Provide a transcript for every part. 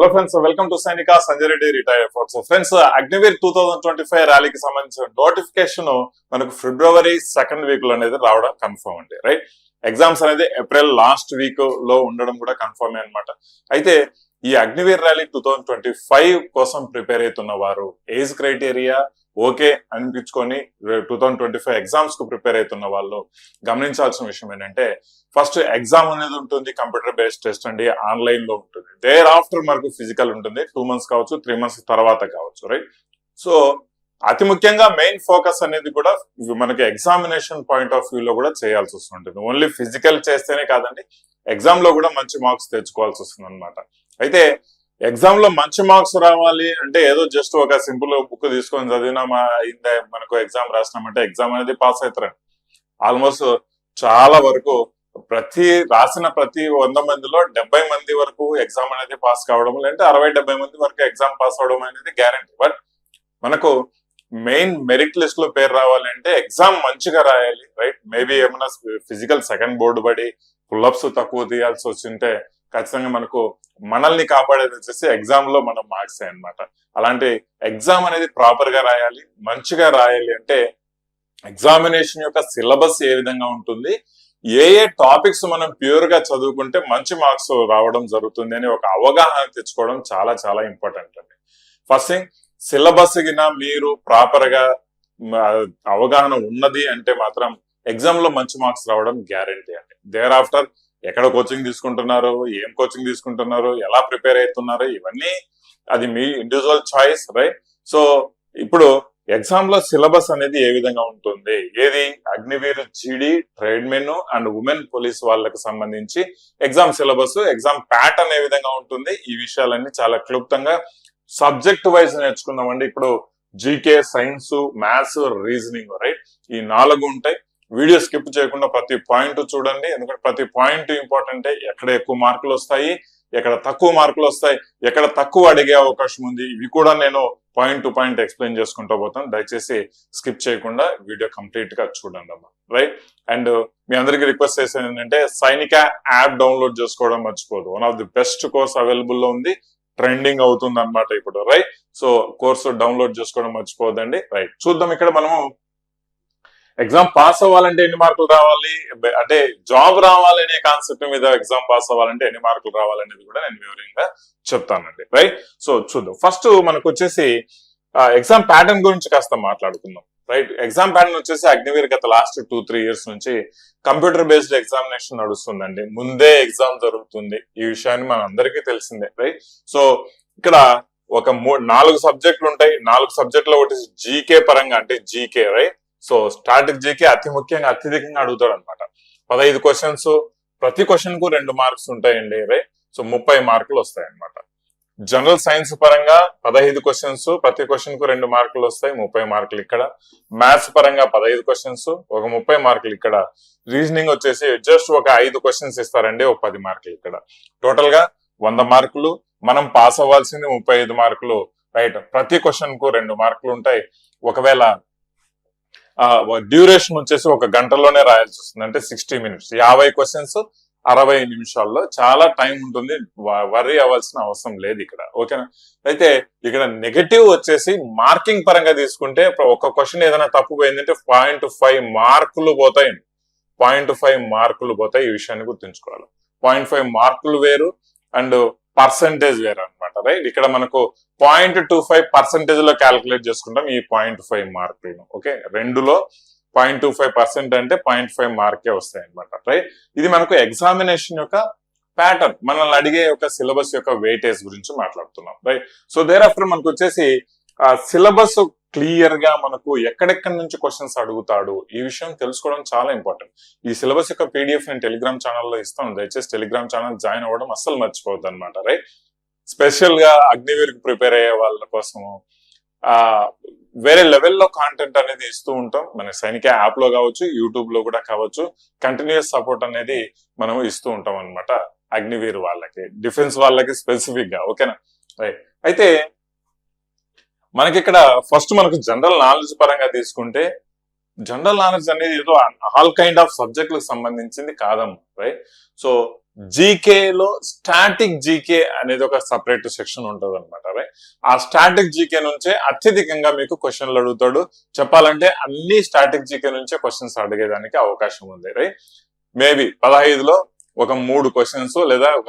Hello friends, welcome to సైనిక Sanjay Reddy retire effort. So friends, Agniveer 2025 ర్యాలీకి సంబంధించిన నోటిఫికేషన్ మనకు ఫిబ్రవరి 2nd వీక్ లో అనేది రావడం కన్ఫర్మ్ అండి. రైట్, ఎగ్జామ్స్ అనేది ఏప్రిల్ లాస్ట్ వీక్ లో ఉండడం కూడా కన్ఫర్మ్ అనమాట. అయితే ఈ అగ్నివీర్ ర్యాలీ 2025 కోసం ప్రిపేర్ అవుతున్న వారు ఏజ్ క్రైటీరియా ఓకే అనిపించుకొని 2025 ఎగ్జామ్స్ కు ప్రిపేర్ అవుతున్న వాళ్ళు గమనించాల్సిన విషయం ఏంటంటే, ఫస్ట్ ఎగ్జామ్ అనేది ఉంటుంది, కంప్యూటర్ బేస్డ్ టెస్ట్ అండి, ఆన్లైన్ లో ఉంటుంది. దేర్ ఆఫ్టర్ మనకు ఫిజికల్ ఉంటుంది, 2 months కావచ్చు, 3 months తర్వాత కావచ్చు. రైట్, సో అతి ముఖ్యంగా మెయిన్ ఫోకస్ అనేది కూడా మనకి ఎగ్జామినేషన్ పాయింట్ ఆఫ్ వ్యూ లో కూడా చేయాల్సి వస్తుంటుంది. ఓన్లీ ఫిజికల్ చేస్తేనే కాదండి, ఎగ్జామ్ లో కూడా మంచి మార్క్స్ తెచ్చుకోవాల్సి వస్తుంది అనమాట. అయితే ఎగ్జామ్ లో మంచి మార్క్స్ రావాలి అంటే ఏదో జస్ట్ ఒక సింపుల్ బుక్ తీసుకొని చదివినా మనకు ఎగ్జామ్ రాసినామంటే ఎగ్జామ్ అనేది పాస్ అవుతారండి. ఆల్మోస్ట్ చాలా వరకు రాసిన ప్రతి 100 మందిలో 70 మంది వరకు ఎగ్జామ్ అనేది పాస్ కావడం, లేదంటే 60-70 మంది వరకు ఎగ్జామ్ పాస్ అవడం అనేది గ్యారంటీ. బట్ మనకు మెయిన్ మెరిట్ లిస్ట్ లో పేరు రావాలి అంటే ఎగ్జామ్ మంచిగా రాయాలి. రైట్, మేబీ ఏమైనా ఫిజికల్ సెకండ్ బోర్డు పడి పుల్అప్స్ తక్కువ తీయాల్సి వచ్చింటే ఖచ్చితంగా మనల్ని కాపాడేది వచ్చేసి ఎగ్జామ్ లో మన మార్క్స్ అన్నమాట. అలాంటి ఎగ్జామ్ అనేది ప్రాపర్ గా రాయాలి. మంచిగా రాయాలి అంటే ఎగ్జామినేషన్ యొక్క సిలబస్ ఏ విధంగా ఉంటుంది, ఏ టాపిక్స్ మనం ప్యూర్ గా చదువుకుంటే మంచి మార్క్స్ రావడం జరుగుతుంది అని ఒక అవగాహన తెచ్చుకోవడం చాలా చాలా ఇంపార్టెంట్ అండి. ఫస్ట్ థింగ్, సిలబస్ గిన మీరు ప్రాపర్ గా అవగాహన ఉన్నది అంటే మాత్రం ఎగ్జామ్ లో మంచి మార్క్స్ రావడం గ్యారంటీ అండి. దేర్ ఆఫ్టర్ ఎక్కడ కోచింగ్ తీసుకుంటున్నారు, ఏం కోచింగ్ తీసుకుంటున్నారు, ఎలా ప్రిపేర్ అవుతున్నారు, ఇవన్నీ అది మీ ఇండివిజువల్ చాయిస్. రైట్, సో ఇప్పుడు ఎగ్జామ్ లో సిలబస్ అనేది ఏ విధంగా ఉంటుంది, ఏది అగ్నివీర్ జీడీ ట్రేడ్మెన్ అండ్ ఉమెన్ పోలీస్ వాళ్ళకి సంబంధించి ఎగ్జామ్ సిలబస్, ఎగ్జామ్ ప్యాటర్న్ ఏ విధంగా ఉంటుంది, ఈ విషయాలన్నీ చాలా క్లుప్తంగా సబ్జెక్ట్ వైజ్ నేర్చుకుందామండి. ఇప్పుడు GK, science, maths, reasoning, right, ఈ 4 ఉంటాయి. వీడియో స్కిప్ చేయకుండా ప్రతి పాయింట్ చూడండి, ఎందుకంటే ప్రతి పాయింట్ ఇంపార్టెంట్. ఎక్కడ ఎక్కువ మార్కులు వస్తాయి, ఎక్కడ తక్కువ మార్కులు వస్తాయి, ఎక్కడ తక్కువ అడిగే అవకాశం ఉంది, ఇవి కూడా నేను పాయింట్ టు పాయింట్ ఎక్స్ప్లెయిన్ చేసుకుంటూ పోతాను. దయచేసి స్కిప్ చేయకుండా వీడియో కంప్లీట్ గా చూడండి అమ్మా. రైట్, అండ్ మీ అందరికి రిక్వెస్ట్ చేసేది ఏంటంటే సైనిక యాప్ డౌన్లోడ్ చేసుకోవడం మర్చిపోదు. One of the best course available లో ఉంది, ట్రెండింగ్ అవుతుంది అనమాట ఇప్పుడు. రైట్, సో కోర్సు డౌన్లోడ్ చేసుకోవడం మర్చిపోవద్దండి. రైట్, చూద్దాం. ఇక్కడ మనము ఎగ్జామ్ పాస్ అవ్వాలంటే ఎన్ని మార్కులు రావాలి, అంటే జాబ్ రావాలనే కాన్సెప్ట్ మీద ఎగ్జామ్ పాస్ అవ్వాలంటే ఎన్ని మార్కులు రావాలనేది కూడా నేను వివరంగా చెప్తానండి. రైట్, సో చూద్దాం. ఫస్ట్ మనకు వచ్చేసి ఎగ్జామ్ ప్యాటర్న్ గురించి కాస్త మాట్లాడుకుందాం. రైట్, ఎగ్జామ్ ప్యాటర్న్ వచ్చేసి అగ్నివీర్ గత లాస్ట్ 2-3 years నుంచి కంప్యూటర్ బేస్డ్ ఎగ్జామినేషన్ నడుస్తుందండి. ముందే ఎగ్జామ్ జరుగుతుంది, ఈ విషయాన్ని మన అందరికీ తెలిసిందే. రైట్, సో ఇక్కడ ఒక 4 సబ్జెక్టులు ఉంటాయి. 4 సబ్జెక్టులో ఒకటి జీకే పరంగా, అంటే GK. Right, so static GK అతి ముఖ్యంగా అత్యధికంగా అడుగుతాడు అనమాట. 15 క్వశ్చన్స్, ప్రతి క్వశ్చన్ కు 2 మార్క్స్ ఉంటాయండి. రైట్, సో 30 మార్కులు వస్తాయి అనమాట. జనరల్ సైన్స్ పరంగా 15 క్వశ్చన్స్, ప్రతి క్వశ్చన్ కు 2 మార్కులు వస్తాయి, 30 మార్కులు ఇక్కడ. మ్యాథ్స్ పరంగా 15 క్వశ్చన్స్, ఒక 30 మార్కులు ఇక్కడ. రీజనింగ్ వచ్చేసి జస్ట్ ఒక 5 క్వశ్చన్స్ ఇస్తారండి, ఒక 10 మార్కులు ఇక్కడ. టోటల్ గా 100 మార్కులు. మనం పాస్ అవ్వాల్సింది 35 మార్కులు. రైట్, ప్రతి క్వశ్చన్ కు 2 మార్కులు ఉంటాయి. ఒకవేళ డ్యూరేషన్ వచ్చేసి 1 గంటలోనే రాయాల్సి వస్తుంది, అంటే 60 minutes. 50 క్వశ్చన్స్ 60 నిమిషాల్లో, చాలా టైం ఉంటుంది. వర్రీ అవ్వాల్సిన అవసరం లేదు ఇక్కడ. ఓకేనా, అయితే ఇక్కడ నెగటివ్ వచ్చేసి మార్కింగ్ పరంగా తీసుకుంటే ఒక క్వశ్చన్ ఏదైనా తప్పు పోయిందంటే 0.5 మార్కులు పోతాయి. 0.5 మార్కులు పోతాయి, ఈ విషయాన్ని గుర్తుంచుకోవాలి. 0.5 మార్కులు వేరు అండ్ పర్సంటేజ్ వేరు అనమాట. రైట్, ఇక్కడ మనకు 0.25% లో క్యాల్కులేట్ చేసుకుంటాం ఈ 0.5 మార్కులను. ఓకే, రెండులో 0.25% అంటే 0.5 మార్కే వస్తాయి అనమాట. రైట్, ఇది మనకు ఎగ్జామినేషన్ యొక్క ప్యాటర్న్, మనల్ని అడిగే యొక్క సిలబస్ యొక్క వెయిటేజ్ గురించి మాట్లాడుతున్నాం. రైట్, సో దేర్ ఆఫ్టర్ మనకు వచ్చేసి సిలబస్ క్లియర్ గా మనకు ఎక్కడెక్కడి నుంచి క్వశ్చన్స్ అడుగుతాడు, ఈ విషయం తెలుసుకోవడం చాలా ఇంపార్టెంట్. ఈ సిలబస్ యొక్క పీడిఎఫ్ నేను టెలిగ్రామ్ ఛానల్లో ఇస్తాను, దయచేసి టెలిగ్రామ్ ఛానల్ జాయిన్ అవ్వడం అస్సలు మర్చిపోవద్దు అనమాట. రైట్, స్పెషల్ గా అగ్నివీర్ కి ప్రిపేర్ అయ్యే వాళ్ళ కోసము వేరే లెవెల్లో కాంటెంట్ అనేది ఇస్తూ ఉంటాం. మన సైనిక యాప్ లో కావచ్చు, యూట్యూబ్ లో కూడా కావచ్చు, కంటిన్యూస్ సపోర్ట్ అనేది మనం ఇస్తూ ఉంటాం అనమాట అగ్నివీర్ వాళ్ళకి, డిఫెన్స్ వాళ్ళకి స్పెసిఫిక్ గా. ఓకేనా, రైట్, అయితే మనకి ఇక్కడ ఫస్ట్ మనకు జనరల్ నాలెడ్జ్ పరంగా తీసుకుంటే, జనరల్ నాలెడ్జ్ అనేది ఏదో ఆల్ కైండ్ ఆఫ్ సబ్జెక్టులకు సంబంధించింది కాదమ్మా. రైట్, సో జీకేలో స్టాటిక్ జీకే అనేది ఒక సపరేట్ సెక్షన్ ఉంటుంది అనమాట. రైట్, ఆ స్టాటిక్ జీకే నుంచే అత్యధికంగా మీకు క్వశ్చన్లు అడుగుతాడు. చెప్పాలంటే అన్ని స్టాటిక్ జీకే నుంచే క్వశ్చన్స్ అడిగేదానికి అవకాశం ఉంది. రైట్, మేబీ 15లో ఒక 3 క్వశ్చన్స్ లేదా ఒక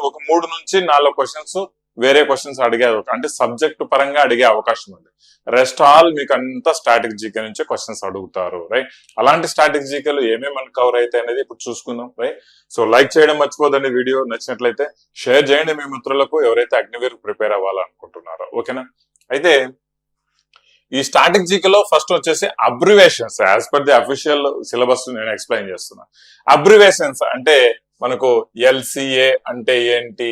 ఒక 3 నుంచి 4 క్వశ్చన్స్ వేరే క్వశ్చన్స్ అడిగే అంటే సబ్జెక్ట్ పరంగా అడిగే అవకాశం ఉంది. రెస్ట్ ఆల్ మీకు అంతా స్టాటిక్ జీకే నుంచే క్వశ్చన్స్ అడుగుతారు. రైట్, అలాంటి స్టాటిక్ జీకేలు ఏమేమి కవర్ అయితే అనేది ఇప్పుడు చూసుకుందాం. రైట్, సో లైక్ చేయడం మర్చిపోదండి. వీడియో నచ్చినట్లయితే షేర్ చేయండి మీ మిత్రులకు, ఎవరైతే అగ్నివీర్ ప్రిపేర్ అవ్వాలనుకుంటున్నారో. ఓకేనా, అయితే ఈ స్టాటిక్ జీకేలో ఫస్ట్ వచ్చేసి abbreviations. As per the official syllabus నేను ఎక్స్ప్లెయిన్ చేస్తున్నా. అబ్రివేషన్స్ అంటే మనకు ఎల్సిఏ అంటే ఏంటి,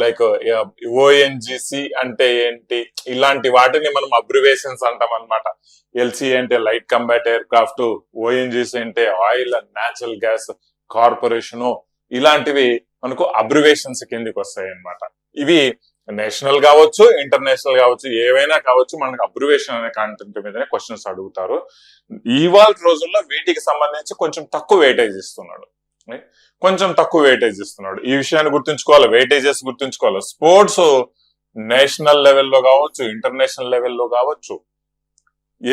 లైక్ ఓఎన్జిసి అంటే ఏంటి, ఇలాంటి వాటిని మనం అబ్రివేషన్స్ అంటాం అనమాట. ఎల్సిఏ అంటే light combat aircraft, ONGC అంటే oil and natural gas corporation, ఇలాంటివి మనకు అబ్రివేషన్స్ కిందికి వస్తాయి అన్నమాట. ఇవి నేషనల్ కావచ్చు, ఇంటర్నేషనల్ కావచ్చు, ఏవైనా కావచ్చు, మనకు అబ్రివేషన్ అనే కాంటెంట్ మీదనే క్వశ్చన్స్ అడుగుతారు. ఇవాళ రోజుల్లో వీటికి సంబంధించి కొంచెం తక్కువ వెయిటేజ్ ఇస్తున్నాడు. కొంచెం తక్కువ వెయిటేజ్ ఇస్తున్నాడు. ఈ విషయాన్ని గుర్తుంచుకోవాలి, వెయిటేజెస్ గుర్తుంచుకోవాలి. స్పోర్ట్స్ నేషనల్ లెవెల్లో కావచ్చు, ఇంటర్నేషనల్ లెవెల్లో కావచ్చు,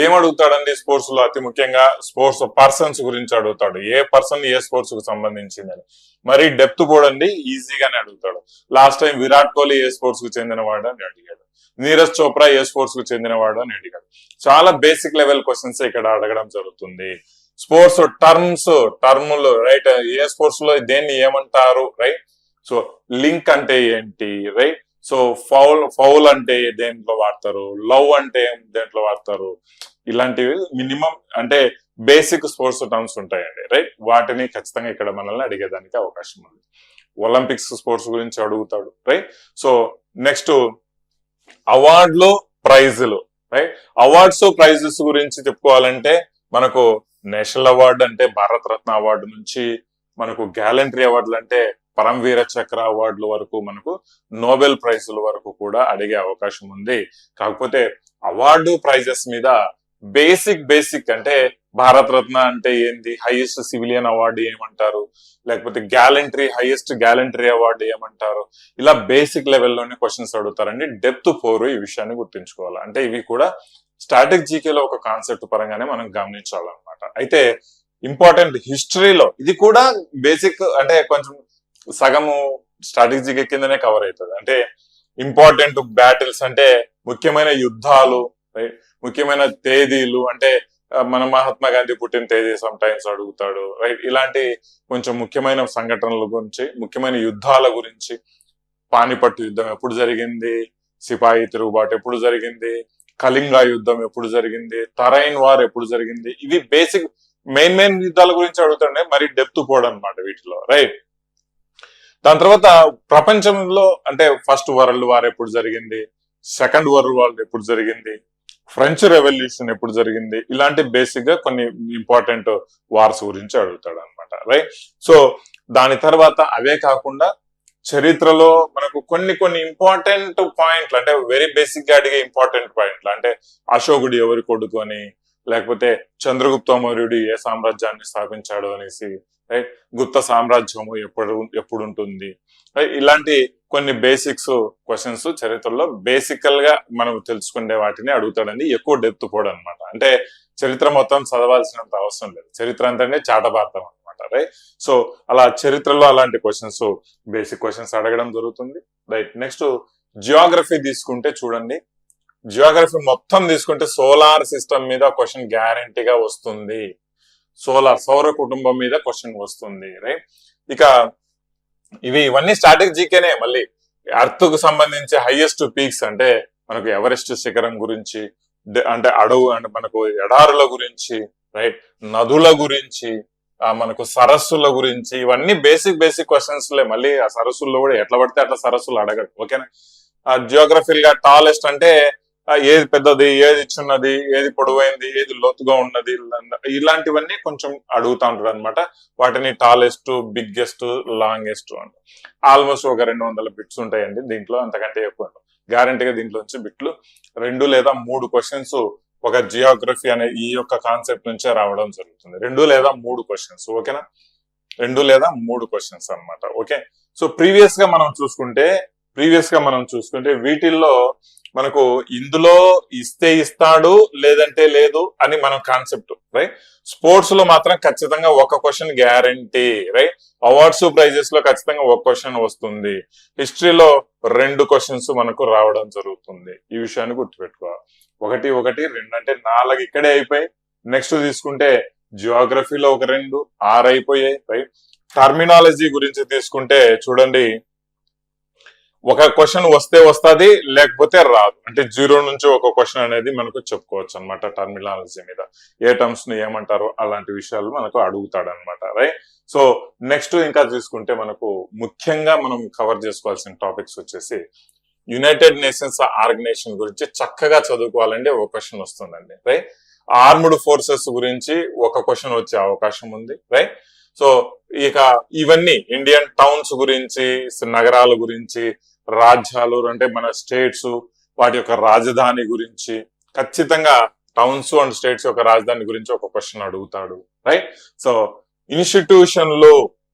ఏం అడుగుతాడండి స్పోర్ట్స్ లో? అతి ముఖ్యంగా స్పోర్ట్స్ పర్సన్స్ గురించి అడుగుతాడు. ఏ పర్సన్ ఏ స్పోర్ట్స్ కు సంబంధించిందని. మరి డెప్త్ కూడా అండి ఈజీగానే అడుగుతాడు. లాస్ట్ టైం విరాట్ కోహ్లీ ఏ స్పోర్ట్స్ కు చెందినవాడు అని అడిగాడు, నీరజ్ చోప్రా ఏ స్పోర్ట్స్ కు చెందినవాడు అని అడిగాడు. చాలా బేసిక్ లెవెల్ క్వశ్చన్స్ ఇక్కడ అడగడం జరుగుతుంది. స్పోర్ట్స్ టర్ములు, రైట్, ఏ స్పోర్ట్స్ లో దేన్ని ఏమంటారు, రైట్. సో లింక్ అంటే ఏంటి, రైట్. సో ఫౌల్ అంటే దేంట్లో వాడతారు, లవ్ అంటే దేంట్లో వాడతారు, ఇలాంటివి మినిమం అంటే బేసిక్ స్పోర్ట్స్ టర్మ్స్ ఉంటాయండి. రైట్, వాటిని ఖచ్చితంగా ఇక్కడ మనల్ని అడిగేదానికి అవకాశం ఉంది. ఒలింపిక్స్ స్పోర్ట్స్ గురించి అడుగుతాడు. రైట్, సో నెక్స్ట్ అవార్డులు, ప్రైజులు. రైట్, అవార్డ్స్ ప్రైజెస్ గురించి చెప్పుకోవాలంటే మనకు నేషనల్ అవార్డు అంటే భారత రత్న అవార్డు నుంచి మనకు గ్యాలంటరీ అవార్డులు అంటే పరమవీర చక్ర అవార్డుల వరకు, మనకు నోబెల్ ప్రైజుల వరకు కూడా అడిగే అవకాశం ఉంది. కాకపోతే అవార్డు ప్రైజెస్ మీద బేసిక్ అంటే భారత రత్న అంటే ఏంది, హైయెస్ట్ సివిలియన్ అవార్డు ఏమంటారు, లేకపోతే హైయెస్ట్ గ్యాలంటరీ అవార్డు ఏమంటారు, ఇలా బేసిక్ లెవెల్లోనే క్వశ్చన్స్ అడుగుతారండి. డెప్త్ 4 ఈ విషయాన్ని గుర్తుంచుకోవాలి. అంటే ఇవి కూడా స్టాటిక్ జీకేలో ఒక కాన్సెప్ట్ పరంగానే మనం గమనించాలన్నమాట. అయితే ఇంపార్టెంట్ హిస్టరీలో ఇది కూడా బేసిక్ అంటే కొంచెం సగము స్టాటిక్ జీకే కిందనే కవర్ అవుతుంది. అంటే ఇంపార్టెంట్ బ్యాటిల్స్ అంటే ముఖ్యమైన యుద్ధాలు, ముఖ్యమైన తేదీలు, అంటే మన మహాత్మా గాంధీ పుట్టిన తేదీ సమ్ టైమ్స్ అడుగుతాడు. రైట్, ఇలాంటి కొంచెం ముఖ్యమైన సంఘటనల గురించి, ముఖ్యమైన యుద్ధాల గురించి, పానిపట్టు యుద్ధం ఎప్పుడు జరిగింది, సిపాయి తిరుగుబాటు ఎప్పుడు జరిగింది, కళింగ యుద్ధం ఎప్పుడు జరిగింది, తరైన్ వార్ ఎప్పుడు జరిగింది, ఇవి బేసిక్ మెయిన్ యుద్ధాల గురించి అడుగుతాడే. మరి డెప్త్ పోవడం అనమాట వీటిలో. రైట్, దాని తర్వాత ప్రపంచంలో అంటే ఫస్ట్ వరల్డ్ వార్ ఎప్పుడు జరిగింది, సెకండ్ వరల్డ్ వార్ ఎప్పుడు జరిగింది, ఫ్రెంచ్ రెవల్యూషన్ ఎప్పుడు జరిగింది, ఇలాంటి బేసిక్ గా కొన్ని ఇంపార్టెంట్ వార్స్ గురించి అడుగుతాడు అనమాట. రైట్, సో దాని తర్వాత అవే కాకుండా చరిత్రలో మనకు కొన్ని ఇంపార్టెంట్ పాయింట్లు, అంటే వెరీ బేసిక్ గా అడిగే ఇంపార్టెంట్ పాయింట్లు, అంటే అశోకుడు ఎవరి కొడుకు అని, లేకపోతే చంద్రగుప్త మౌర్యుడు ఏ సామ్రాజ్యాన్ని స్థాపించాడు అనేసి, రైట్, గుప్త సామ్రాజ్యము ఎప్పుడు ఉంటుంది, ఇలాంటి కొన్ని బేసిక్స్ క్వశ్చన్స్ చరిత్రలో బేసికల్ గా మనం తెలుసుకునే వాటిని అడుగుతాడండి. ఎక్కువ డెప్త్ కూడా అనమాట. అంటే చరిత్ర మొత్తం చదవాల్సినంత అవసరం లేదు, చరిత్ర అంటేనే చాటభారతం అనమాట. రైట్, సో అలా చరిత్రలో అలాంటి క్వశ్చన్స్, బేసిక్ క్వశ్చన్స్ అడగడం జరుగుతుంది. రైట్, నెక్స్ట్ జియోగ్రఫీ తీసుకుంటే చూడండి. జియోగ్రఫీ మొత్తం తీసుకుంటే సోలార్ సిస్టమ్ మీద క్వశ్చన్ గ్యారంటీగా వస్తుంది. సౌర కుటుంబం మీద క్వశ్చన్ వస్తుంది. రైట్, ఇక ఇవన్నీ స్టాటిక్ జీకేనే. మళ్ళీ ఎర్త్ కు సంబంధించి హైయెస్ట్ పీక్స్ అంటే మనకు ఎవరెస్ట్ శిఖరం గురించి, అంటే అడవు అంటే మనకు ఎడారుల గురించి, రైట్, నదుల గురించి, మనకు సరస్సుల గురించి, ఇవన్నీ బేసిక్ క్వశ్చన్స్ లే. మళ్ళీ ఆ సరస్సుల్లో కూడా ఎట్లా పడితే అట్లా సరస్సులు అడగడు. ఓకేనా, జియోగ్రఫిల్ గా టాలెస్ట్ అంటే ఏది పెద్దది, ఏది చిన్నది, ఏది పొడవైంది, ఏది లోతుగా ఉన్నది, ఇలాంటివన్నీ కొంచెం అడుగుతా ఉంటాడు అనమాట. వాటిని టాలెస్ట్, బిగ్గెస్ట్, లాంగెస్ట్ అంట. ఆల్మోస్ట్ ఒక 200 బిట్స్ ఉంటాయండి దీంట్లో, అంతకంటే ఎక్కువ గ్యారంటీగా దీంట్లో నుంచి బిట్లు 2 లేదా 3 క్వశ్చన్స్ ఒక జియోగ్రఫీ అనే ఈ యొక్క కాన్సెప్ట్ నుంచే రావడం జరుగుతుంది. 2 లేదా 3 క్వశ్చన్స్. ఓకేనా, 2 లేదా 3 క్వశ్చన్స్ అన్నమాట. ఓకే, సో ప్రీవియస్ గా మనం చూసుకుంటే వీటిల్లో మనకు ఇందులో ఇస్తే ఇస్తాడు లేదంటే లేదు అని మనం కాన్సెప్ట్, రైట్. స్పోర్ట్స్ లో మాత్రం ఖచ్చితంగా ఒక question guarantee, right. Awards prizes లో ఖచ్చితంగా ఒక క్వశ్చన్ వస్తుంది. హిస్టరీలో 2 క్వశ్చన్స్ మనకు రావడం జరుగుతుంది. ఈ విషయాన్ని గుర్తుపెట్టుకోవాలి. 1 1 2 అంటే 4 ఇక్కడే అయిపోయి. నెక్స్ట్ తీసుకుంటే జియోగ్రఫీలో ఒక 2, 6 అయిపోయాయి, రైట్. టర్మినాలజీ గురించి తీసుకుంటే చూడండి, ఒక క్వశ్చన్ వస్తే వస్తుంది, లేకపోతే రాదు. అంటే 0 నుంచి ఒక క్వశ్చన్ అనేది మనకు చెప్పుకోవచ్చు అనమాట. టర్మినాలజీ మీద ఏ టర్మ్స్ ను ఏమంటారు అలాంటి విషయాలు మనకు అడుగుతాడు అనమాట, రైట్. సో నెక్స్ట్ ఇంకా తీసుకుంటే మనకు ముఖ్యంగా మనం కవర్ చేసుకోవాల్సిన టాపిక్స్ వచ్చేసి యునైటెడ్ నేషన్స్ ఆర్గనైజేషన్ గురించి చక్కగా చదువుకోవాలంటే ఒక క్వశ్చన్ వస్తుందండి, రైట్. ఆర్మ్డ్ ఫోర్సెస్ గురించి ఒక క్వశ్చన్ వచ్చే అవకాశం ఉంది, రైట్. సో ఇక ఇవన్నీ ఇండియన్ టౌన్స్ గురించి, నగరాల గురించి, రాజ్యాలు అంటే మన స్టేట్స్ వాటి యొక్క రాజధాని గురించి, ఖచ్చితంగా టౌన్స్ అండ్ స్టేట్స్ యొక్క రాజధాని గురించి ఒక క్వశ్చన్ అడుగుతాడు, రైట్. సో ఇన్స్టిట్యూషన్లు,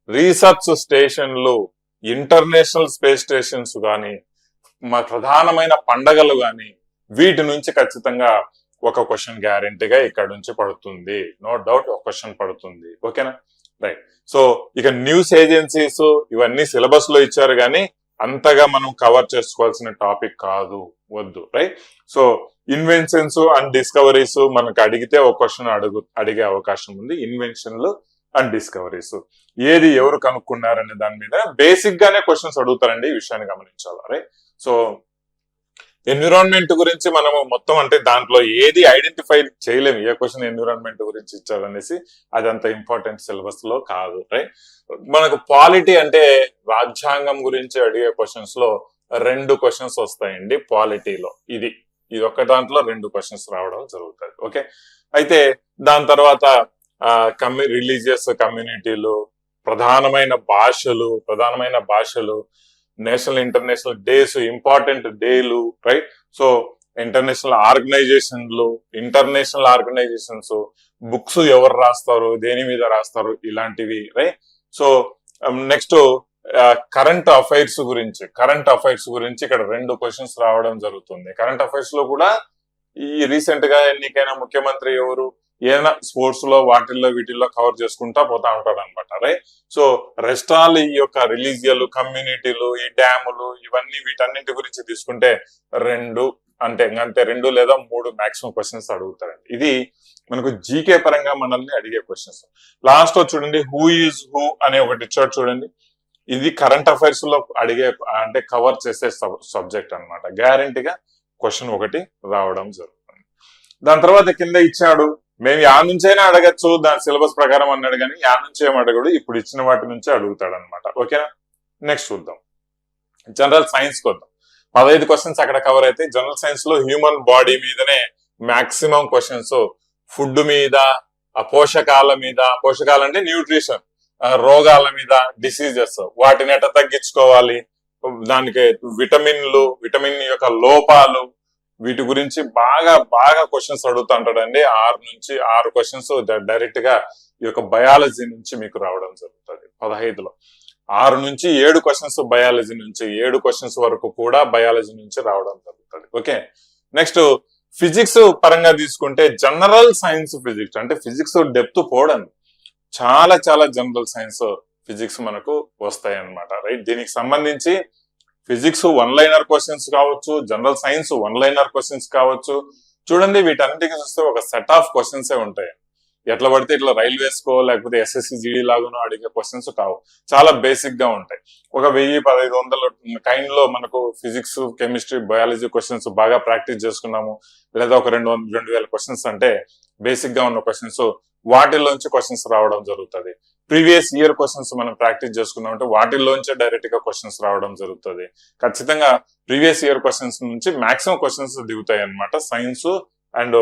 రీసెర్చ్ స్టేషన్లు, ఇంటర్నేషనల్ స్పేస్ స్టేషన్స్ గాని, మా ప్రధానమైన పండగలు గాని, వీటి నుంచి ఖచ్చితంగా ఒక క్వశ్చన్ గ్యారెంటీగా ఇక్కడ నుంచి పడుతుంది. నో డౌట్ ఒక క్వశ్చన్ పడుతుంది. ఓకేనా, రైట్. సో ఇక న్యూస్ ఏజెన్సీస్ ఇవన్నీ సిలబస్ లో ఇచ్చారు కానీ అంతగా మనం కవర్ చేసుకోవాల్సిన టాపిక్ కాదు, వద్దు, right. So inventions and discoveries మనకు అడిగితే ఒక క్వశ్చన్ అడిగే అవకాశం ఉంది. ఇన్వెన్షన్లు అండ్ డిస్కవరీస్ ఏది ఎవరు కనుక్కున్నారనే దాని మీద బేసిక్ గానే క్వశ్చన్స్ అడుగుతారండి. ఈ విషయాన్ని గమనించాలి, రైట్. సో ఎన్విరాన్మెంట్ గురించి మనము మొత్తం అంటే దాంట్లో ఏది ఐడెంటిఫై చేయలేము, ఏ క్వశ్చన్ ఎన్విరాన్మెంట్ గురించి ఇచ్చారనేసి. అది అంత ఇంపార్టెంట్ సిలబస్ లో కాదు, రైట్. మనకు పాలిటీ అంటే రాజ్యాంగం గురించి అడిగే క్వశ్చన్స్ లో 2 క్వశ్చన్స్ వస్తాయండి పాలిటీలో. ఇది ఒక దాంట్లో 2 క్వశ్చన్స్ రావడం జరుగుతుంది. ఓకే, అయితే దాని తర్వాత రిలీజియస్ కమ్యూనిటీలు, ప్రధానమైన భాషలు, నేషనల్ ఇంటర్నేషనల్ డేస్, ఇంపార్టెంట్ డేలు, right. So international organizations, books ఎవరు రాస్తారు, దేని మీద రాస్తారు, ఇలాంటివి, right. So next current affairs గురించి ఇక్కడ 2 క్వశ్చన్స్ రావడం జరుగుతుంది. కరెంట్ అఫైర్స్ లో కూడా ఈ రీసెంట్ గా ఎన్నికైన ముఖ్యమంత్రి ఎవరు, ఏదైనా స్పోర్ట్స్ లో వీటిల్లో కవర్ చేసుకుంటా పోతా ఉంటాడు అనమాట, రైట్. సో రెస్ట్ ఆల్ ఈ యొక్క రిలీజియల్ కమ్యూనిటీలు, ఈ డ్యాములు, ఇవన్నీ వీటన్నింటి గురించి తీసుకుంటే 2 లేదా 3 మాక్సిమం క్వశ్చన్స్ అడుగుతారండి. ఇది మనకు జీకే పరంగా మనల్ని అడిగే క్వశ్చన్స్. లాస్ట్ లో చూడండి, హూ ఈజ్ హూ అనే ఒకటి ఇచ్చాడు చూడండి. ఇది కరెంట్ అఫైర్స్ లో అడిగే అంటే కవర్ చేసే సబ్జెక్ట్ అనమాట. గ్యారంటీగా క్వశ్చన్ ఒకటి రావడం జరుగుతుంది. దాని తర్వాత కింద ఇచ్చాడు, మేము యా నుంచైనా అడగచ్చు, దాని సిలబస్ ప్రకారం అన్నాడు కానీ యా నుంచి ఏం అడగడు, ఇప్పుడు ఇచ్చిన వాటి నుంచే అడుగుతాడు అనమాట. ఓకేనా, నెక్స్ట్ చూద్దాం. జనరల్ సైన్స్ కొద్దాం. 15 క్వశ్చన్స్ అక్కడ కవర్ అయితే, జనరల్ సైన్స్ లో హ్యూమన్ బాడీ మీదనే మాక్సిమం క్వశ్చన్స్, ఫుడ్ మీద, పోషకాలు అంటే న్యూట్రిషన్, రోగాల మీద, డిసీజెస్, వాటిని ఎట్లా తగ్గించుకోవాలి, దానికి విటమిన్ యొక్క లోపాలు, వీటి గురించి బాగా క్వశ్చన్స్ అడుగుతుంటాడండి. 6 క్వశ్చన్స్ డైరెక్ట్ గా ఈ యొక్క బయాలజీ నుంచి మీకు రావడం జరుగుతుంది. 15లో 6 నుంచి 7 క్వశ్చన్స్ బయాలజీ నుంచి, 7 క్వశ్చన్స్ వరకు కూడా బయాలజీ నుంచి రావడం జరుగుతుంది. ఓకే, నెక్స్ట్ ఫిజిక్స్ పరంగా తీసుకుంటే జనరల్ సైన్స్ ఫిజిక్స్ అంటే ఫిజిక్స్ డెప్త్ పోవడం, చాలా జనరల్ సైన్స్ ఫిజిక్స్ మనకు వస్తాయి అన్నమాట, రైట్. దీనికి సంబంధించి ఫిజిక్స్ 1-లైనర్ క్వశ్చన్స్ కావచ్చు, జనరల్ సైన్స్ 1-లైనర్ క్వశ్చన్స్ కావచ్చు. చూడండి, వీటన్నిటికీ చూస్తే ఒక సెట్ ఆఫ్ క్వశ్చన్స్ ఉంటాయి. ఎట్లా పడితే ఇట్లా రైల్వేస్ కో లేకపోతే SSC GD లాగానో అడిగే క్వశ్చన్స్ కావు, చాలా బేసిక్ గా ఉంటాయి. ఒక 1000-1500 కైండ్ లో మనకు ఫిజిక్స్, కెమిస్ట్రీ, బయాలజీ క్వశ్చన్స్ బాగా ప్రాక్టీస్ చేసుకున్నాము, లేదా ఒక 2000 క్వశ్చన్స్ అంటే బేసిక్ గా ఉన్న క్వశ్చన్స్, వాటిల్లోంచి క్వశ్చన్స్ రావడం జరుగుతుంది. ప్రీవియస్ ఇయర్ క్వశ్చన్స్ మనం ప్రాక్టీస్ చేసుకున్నామంటే వాటిల్లోంచే డైరెక్ట్ గా క్వశ్చన్స్ రావడం జరుగుతుంది. ఖచ్చితంగా ప్రీవియస్ ఇయర్ క్వశ్చన్స్ నుంచి మాక్సిమం క్వశ్చన్స్ దిగుతాయి అన్నమాట, సైన్స్ అండ్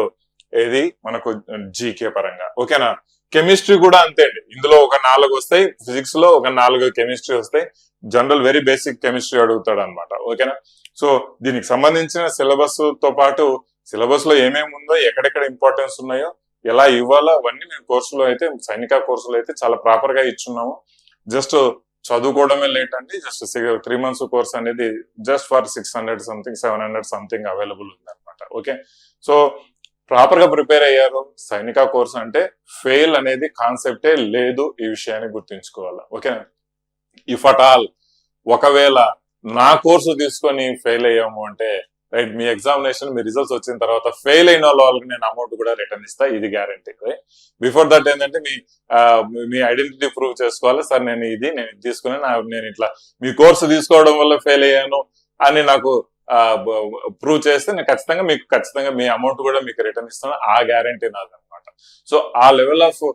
ఏది మనకు జీకే పరంగా. ఓకేనా, కెమిస్ట్రీ కూడా అంతే అండి. ఇందులో ఒక 4 వస్తాయి, ఫిజిక్స్ లో ఒక 4 కెమిస్ట్రీ వస్తాయి. జనరల్ వెరీ బేసిక్ కెమిస్ట్రీ అడుగుతాడు అనమాట. ఓకేనా, సో దీనికి సంబంధించిన సిలబస్ తో పాటు సిలబస్ లో ఏమేమి ఉందో, ఎక్కడెక్కడ ఇంపార్టెన్స్ ఉన్నాయో, ఎలా ఇవ్వాలో అవన్నీ మేము కోర్సులో అయితే, సైనిక కోర్సులో అయితే చాలా ప్రాపర్ గా ఇచ్చున్నాము. జస్ట్ చదువుకోవడమే లేట్ అండి. జస్ట్ 3 months కోర్స్ అనేది just for 600 something 700 something available ఉంది అనమాట. ఓకే, సో ప్రాపర్ గా ప్రిపేర్ అయ్యారు. సైనిక కోర్స్ అంటే ఫెయిల్ అనేది కాన్సెప్టే లేదు, ఈ విషయాన్ని గుర్తుంచుకోవాలి. ఓకే, ఇఫ్ అట్ ఆల్ ఒకవేళ నా కోర్సు తీసుకొని ఫెయిల్ అయ్యాము అంటే రైట్, మీ ఎగ్జామినేషన్ మీ రిజల్ట్స్ వచ్చిన తర్వాత ఫెయిల్ అయిన వాళ్ళకి నేను అమౌంట్ కూడా రిటర్న్ ఇస్తా, ఇది గ్యారంటీ. రైట్, బిఫోర్ దట్ ఏంటంటే మీ ఐడెంటిటీ ప్రూవ్ చేసుకోవాలి. సార్ నేను ఇది తీసుకుని నేను ఇట్లా మీ కోర్సు తీసుకోవడం వల్ల ఫెయిల్ అయ్యాను అని నాకు ప్రూవ్ చేస్తే నేను ఖచ్చితంగా మీ అమౌంట్ కూడా మీకు రిటర్న్ ఇస్తాను, ఆ గ్యారంటీ నాదనమాట. సో ఆ లెవెల్ ఆఫ్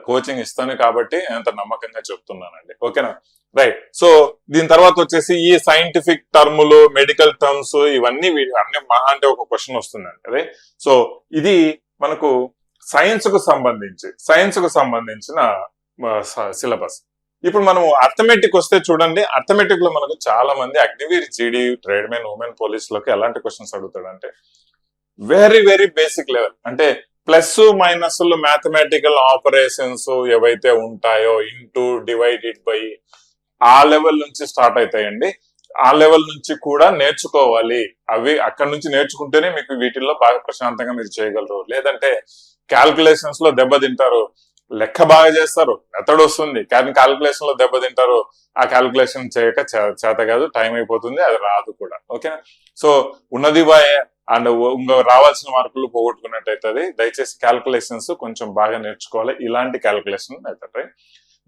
కోచింగ్ ఇస్తాను కాబట్టి అంత నమ్మకంగా చెప్తున్నానండి. ఓకేనా, రైట్. సో దీని తర్వాత వచ్చేసి ఈ సైంటిఫిక్ టర్ములు, మెడికల్ టర్మ్స్ ఇవన్నీ అన్ని మహా అంటే ఒక క్వశ్చన్ వస్తుందండి. రైట్, సో ఇది మనకు సైన్స్ కు సంబంధించిన సిలబస్. ఇప్పుడు మనం అర్థమెటిక్ వస్తే చూడండి, అర్థమెటిక్ లో మనకు చాలా మంది అగ్నివీర్ జీడీ, ట్రేడ్ మెన్, ఉమెన్ పోలీస్ లోకి ఎలాంటి క్వశ్చన్స్ అడుగుతాడంటే వెరీ వెరీ బేసిక్ లెవెల్, అంటే ప్లస్ మైనస్లు మ్యాథమెటికల్ ఆపరేషన్స్ ఏవైతే ఉంటాయో ఇంటూ డివైడెడ్ బై ఆ లెవెల్ నుంచి స్టార్ట్ అవుతాయండి. ఆ లెవెల్ నుంచి కూడా నేర్చుకోవాలి. అవి అక్కడ నుంచి నేర్చుకుంటేనే మీకు వీటిల్లో బాగా ప్రశాంతంగా మీరు చేయగలరు. లేదంటే క్యాల్కులేషన్స్ లో దెబ్బతింటారు. లెక్క బాగా చేస్తారు, మెథడ్ వస్తుంది, కానీ క్యాల్కులేషన్ లో దెబ్బతింటారు. ఆ క్యాల్కులేషన్ చేయక చేత కాదు, టైం అయిపోతుంది, అది రాదు కూడా. ఓకేనా, సో ఉన్నది బాయ్ అండ్ ఇంకా రావాల్సిన మార్కులు పోగొట్టుకున్నట్టయితుంది. దయచేసి క్యాల్కులేషన్స్ కొంచెం బాగా నేర్చుకోవాలి. ఇలాంటి క్యాల్కులేషన్ అవుతాయి.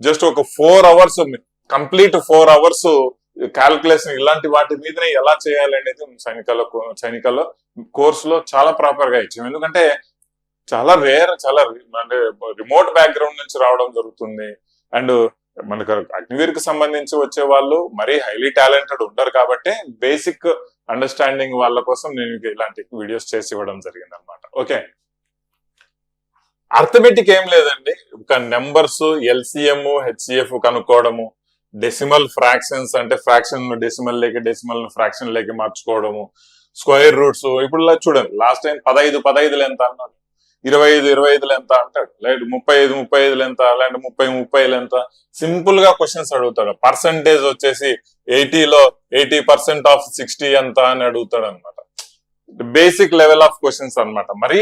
జస్ట్ ఒక 4 hours కంప్లీట్ 4 hours క్యాల్కులేషన్ ఇలాంటి వాటి మీదనే ఎలా చేయాలి అనేది సైనికలో కోర్సులో చాలా ప్రాపర్ గా ఇచ్చాం. ఎందుకంటే చాలా రేర్, అంటే రిమోట్ బ్యాక్గ్రౌండ్ నుంచి రావడం జరుగుతుంది. అండ్ మనకు అగ్నివీర్ కి సంబంధించి వచ్చే వాళ్ళు మరీ హైలీ టాలెంటెడ్ ఉంటారు కాబట్టి బేసిక్ అండర్స్టాండింగ్ వాళ్ళ కోసం నేను ఇలాంటి వీడియోస్ చేసి ఇవ్వడం జరిగింది అనమాట. ఓకే, అర్థమెటిక్ ఏం లేదండి, ఒక నెంబర్స్ ఎల్సిఎం, హెచ్సిఎఫ్ కనుక్కోవడము, డెసిమల్ ఫ్రాక్షన్స్ అంటే ఫ్రాక్షన్ డెసిమల్ ఫ్రాక్షన్ లేక మార్చుకోవడము, స్క్వేర్ రూట్స్. ఇప్పుడు చూడండి, లాస్ట్ టైం 15 ఎంత అన్నాడు, 25 ఎంత అంటాడు, లైట్ 35 ఎంత, లేదంటే 30 ఎంత. సింపుల్ గా క్వశ్చన్స్ అడుగుతాడు. పర్సంటేజ్ వచ్చేసి 80లో 80% ఆఫ్ 60 ఎంత అని అడుగుతాడు అనమాట. బేసిక్ లెవెల్ ఆఫ్ క్వశ్చన్స్ అనమాట. మరి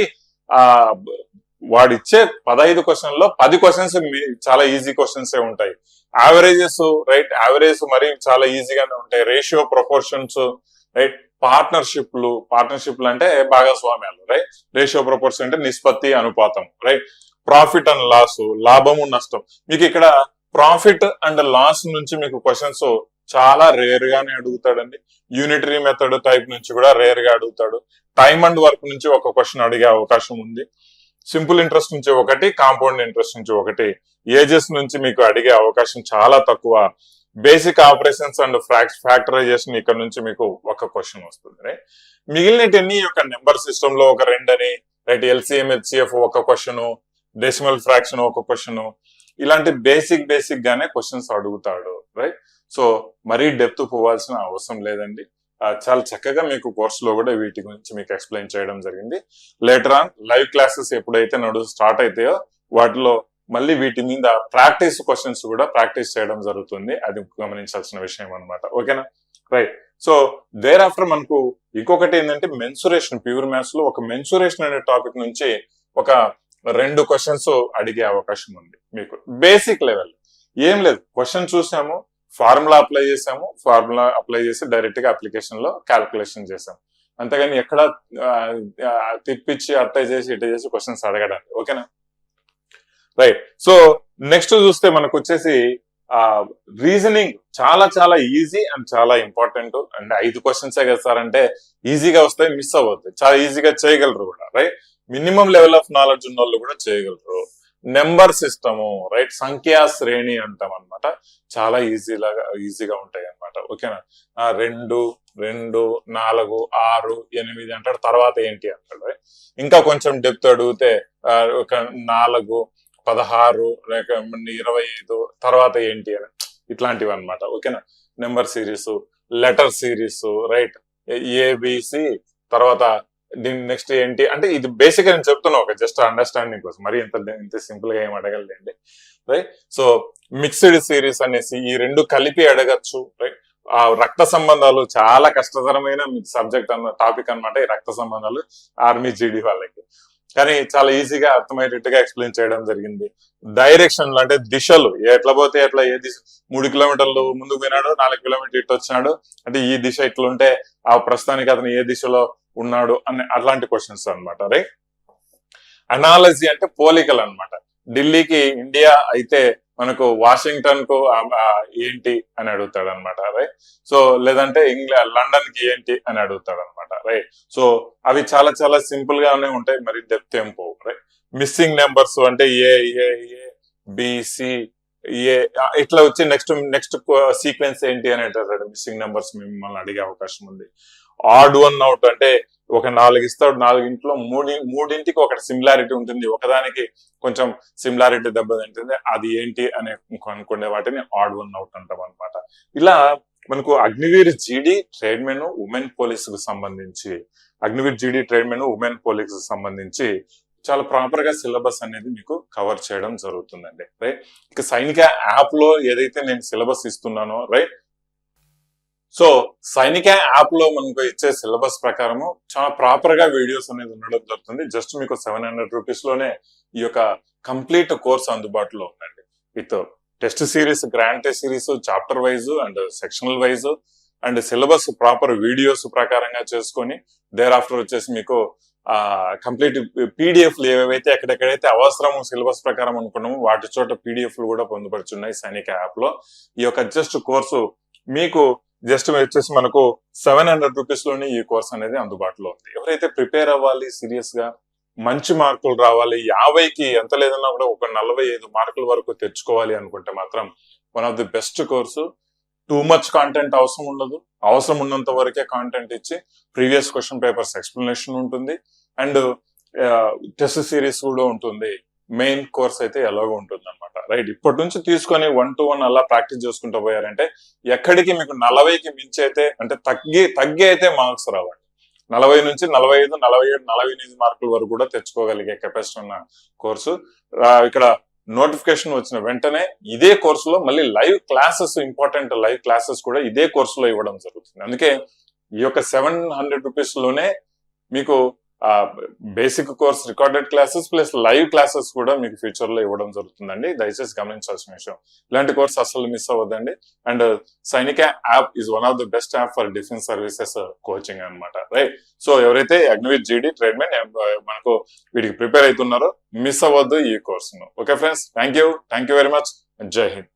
వాడిచ్చే 15 క్వశ్చన్లో 10 క్వశ్చన్స్ చాలా ఈజీ క్వశ్చన్స్ ఉంటాయి. యావరేజెస్, రైట్, యావరేజ్ మరి చాలా ఈజీగానే ఉంటాయి. రేషియో, ప్రపోర్షన్స్, రైట్, పార్ట్నర్షిప్లు అంటే భాగస్వామ్యాలు, రైట్, రేషియో ప్రపోర్షన్ అంటే నిష్పత్తి, అనుపాతం, రైట్, ప్రాఫిట్ అండ్ లాస్, లాభము నష్టం. మీకు ఇక్కడ ప్రాఫిట్ అండ్ లాస్ నుంచి మీకు క్వశ్చన్స్ చాలా రేర్ గానే అడుగుతాడండి. యూనిటరీ మెథడ్ టైప్ నుంచి కూడా రేర్ గా అడుగుతాడు. టైమ్ అండ్ వర్క్ నుంచి ఒక క్వశ్చన్ అడిగే అవకాశం ఉంది. సింపుల్ ఇంట్రెస్ట్ నుంచి ఒకటి, కాంపౌండ్ ఇంట్రెస్ట్ నుంచి ఒకటి, ఏజెస్ నుంచి మీకు అడిగే అవకాశం చాలా తక్కువ. బేసిక్ ఆపరేషన్స్ అండ్ ఫ్యాక్టరైజేషన్ ఇక్కడ నుంచి మీకు ఒక క్వశ్చన్ వస్తుంది. రైట్, మిగిలినవన్నీ ఒక నెంబర్ సిస్టమ్ లో ఒక 2 అని, రైట్, ఎల్సిఎం, హెచ్సిఎఫ్ ఒక క్వశ్చన్, డెసిమల్ ఫ్రాక్షన్ ఒక క్వశ్చన్, ఇలాంటి బేసిక్ గానే క్వశ్చన్స్ అడుగుతాడు. రైట్, సో మరీ డెప్త్ పోవాల్సిన అవసరం లేదండి. చాలా చక్కగా మీకు కోర్సులో కూడా వీటి గురించి మీకు ఎక్స్ప్లెయిన్ చేయడం జరిగింది. లేటర్ ఆన్ లైవ్ క్లాసెస్ ఎప్పుడైతే స్టార్ట్ అవుతాయో వాటిలో మళ్ళీ వీటి మీద ప్రాక్టీస్ క్వశ్చన్స్ కూడా ప్రాక్టీస్ చేయడం జరుగుతుంది. అది గమనించాల్సిన విషయం అనమాట. ఓకేనా, రైట్. సో దేర్ ఆఫ్టర్ మనకు ఇంకొకటి ఏంటంటే మెన్సురేషన్. ప్యూర్ మ్యాథ్స్ లో ఒక మెన్సురేషన్ అనే టాపిక్ నుంచి ఒక 2 క్వశ్చన్స్ అడిగే అవకాశం ఉంది మీకు. బేసిక్ లెవెల్ ఏం లేదు, క్వశ్చన్ చూసాము, ఫార్ములా అప్లై చేసి డైరెక్ట్ గా అప్లికేషన్ లో క్యాల్కులేషన్ చేసాం. అంతేగాని ఎక్కడ తిప్పించి అట్ట చేసి క్వశ్చన్స్ అడగడానికి. ఓకేనా, రైట్. సో నెక్స్ట్ చూస్తే మనకు వచ్చేసి రీజనింగ్ చాలా ఈజీ అండ్ చాలా ఇంపార్టెంట్. అండ్ 5 క్వశ్చన్సే కదా సార్ అంటే ఈజీగా వస్తాయి, మిస్ అవ్వద్దు, చాలా ఈజీగా చేయగలరు కూడా. Right, minimum level of knowledge ఉన్న వాళ్ళు కూడా చేయగలరు. నెంబర్ సిస్టము, రైట్, సంఖ్యా శ్రేణి అంటాం అనమాట, చాలా ఈజీగా ఉంటాయి అనమాట. ఓకేనా, 2, 4, 6, 8 అంటాడు, తర్వాత ఏంటి అంటాడు. ఇంకా కొంచెం డెప్త్ అడిగితే ఒక 4, 16, 25 తర్వాత ఏంటి అని, ఇట్లాంటివి అనమాట. ఓకేనా, number series, letter series, right, ABC, తర్వాత దీని నెక్స్ట్ ఏంటి అంటే ఇది బేసిక్ గా నేను చెప్తున్నా ఒక జస్ట్ అండర్స్టాండింగ్ కోసం, మరి ఇంత సింపుల్ గా ఏం అడగలేండి. రైట్. సో మిక్స్డ్ సిరీస్ అనేసి ఈ రెండు కలిపి అడగచ్చు, రైట్. ఆ రక్త సంబంధాలు చాలా కష్టతరమైన సబ్జెక్ట్ టాపిక్ అన్నమాట ఈ రక్త సంబంధాలు ఆర్మీ జీడీ వాళ్ళకి. కానీ చాలా ఈజీగా అర్థమయ్యేటట్టుగా ఎక్స్ప్లెయిన్ చేయడం జరిగింది. డైరెక్షన్లు అంటే దిశలు, ఎట్లా పోతే ఎట్లా, ఏ దిశ 3 కిలోమీటర్లు ముందుకు పోయినాడు, 4 కిలోమీటర్లు ఇటు వచ్చినాడు అంటే ఈ దిశ ఇట్లుంటే ఆ ప్రస్తుతానికి అతను ఏ దిశలో ఉన్నాడు అని అట్లాంటి క్వశ్చన్స్ అన్నమాట, రైట్. అనాలజీ అంటే పోలికలు అన్నమాట. ఢిల్లీకి ఇండియా అయితే మనకు వాషింగ్టన్ కు ఏంటి అని అడుగుతాడు అనమాట, రైట్. సో లేదంటే లండన్ కి ఏంటి అని అడుగుతాడు అనమాట, రైట్. సో అవి చాలా చాలా సింపుల్ గానే ఉంటాయి, మరి డెప్త్ ఏం పోవు, రైట్. మిస్సింగ్ నెంబర్స్ అంటే ఏ ఏ ఏ బిసి ఏ ఇట్లా వచ్చి నెక్స్ట్ సీక్వెన్స్ ఏంటి అని అంటారు. మిస్సింగ్ నెంబర్స్ మిమ్మల్ని అడిగే అవకాశం ఉంది. ఆడ్ వన్ అవుట్ అంటే ఒక 4 ఇస్తాడు, 4 మూడింటికి ఒకటి సిమిలారిటీ ఉంటుంది, ఒకదానికి కొంచెం సిమిలారిటీ దెబ్బతింటుంది, అది ఏంటి అని అనుకునే వాటిని ఆడ్ వన్ అవుట్ అంటాం అనమాట. ఇలా మనకు అగ్నివీర్ జీడీ ట్రేడ్మెన్ ఉమెన్ పోలీస్ కు సంబంధించి, అగ్నివీర్ జీడీ ట్రేడ్మెన్ ఉమెన్ పోలీస్ కు సంబంధించి చాలా ప్రాపర్ గా సిలబస్ అనేది మీకు కవర్ చేయడం జరుగుతుందండి, రైట్. ఇక సైనిక యాప్ లో ఏదైతే నేను సిలబస్ ఇస్తున్నానో, రైట్. సో సైనిక యాప్ లో మనకు ఇచ్చే సిలబస్ ప్రకారము చాలా ప్రాపర్ గా వీడియోస్ అనేది ఉండడం జరుగుతుంది. జస్ట్ మీకు 700 రూపీస్ లోనే ఈ యొక్క కంప్లీట్ కోర్స్ అందుబాటులో ఉందండి. With test series, grand test series, chapter wise and sectional wise and syllabus proper videos ప్రకారంగా చేసుకొని దేర్ ఆఫ్టర్ వచ్చేసి మీకు కంప్లీట్ పీడిఎఫ్లు ఏవైతే ఎక్కడెక్కడైతే అవసరము సిలబస్ ప్రకారం అనుకున్నాము వాటి చోట పీడిఎఫ్లు కూడా పొందుపరుచున్నాయి సైనిక యాప్ లో. ఈ యొక్క జస్ట్ కోర్సు మీకు జస్ట్ వచ్చేసి మనకు 700 రూపీస్ లోనే ఈ కోర్స్ అనేది అందుబాటులో ఉంది. ఎవరైతే ప్రిపేర్ అవ్వాలి, సీరియస్ గా మంచి మార్కులు రావాలి, 50కి ఎంత లేదన్నా కూడా ఒక 45 మార్కుల వరకు తెచ్చుకోవాలి అనుకుంటే మాత్రం one of the best course. Too much content అవసరం ఉండదు, అవసరం ఉన్నంత వరకే కాంటెంట్ ఇచ్చి ప్రీవియస్ క్వశ్చన్ పేపర్స్ ఎక్స్ప్లెనేషన్ ఉంటుంది అండ్ టెస్ట్ సిరీస్ కూడా ఉంటుంది. మెయిన్ కోర్స్ అయితే ఎలాగో ఉంటుంది అనమాట, రైట్. ఇప్పటి నుంచి తీసుకొని 1 to 1 అలా ప్రాక్టీస్ చేసుకుంటూ పోయారంటే ఎక్కడికి మీకు 40కి మించి అయితే అంటే తగ్గి అయితే మార్క్స్ రావండి. 40 నుంచి 45, 47, 48 మార్కుల వరకు కూడా తెచ్చుకోగలిగే కెపాసిటీ ఉన్న కోర్సు. ఇక్కడ నోటిఫికేషన్ వచ్చిన వెంటనే ఇదే కోర్సులో మళ్ళీ live classes, important live classes కూడా ఇదే కోర్సులో ఇవ్వడం జరుగుతుంది. అందుకే ఈ యొక్క 700 రూపీస్ లోనే మీకు basic course, recorded classes plus live classes కూడా మీకు ఫ్యూచర్ లో ఇవ్వడం జరుగుతుందండి. దయచేసి గమనించాల్సిన విషయం, ఇలాంటి కోర్స్ అసలు మిస్ అవ్వద్దండి. అండ్ సైనిక app is one of the best app for defence services coaching అనమాట, రైట్. సో ఎవరైతే అగ్నివీర్ జీడీ ట్రేడ్మెన్ మనకు వీటికి ప్రిపేర్ అవుతున్నారో మిస్ అవ్వద్దు ఈ కోర్సును. Okay friends, thank you very much. జై హింద్.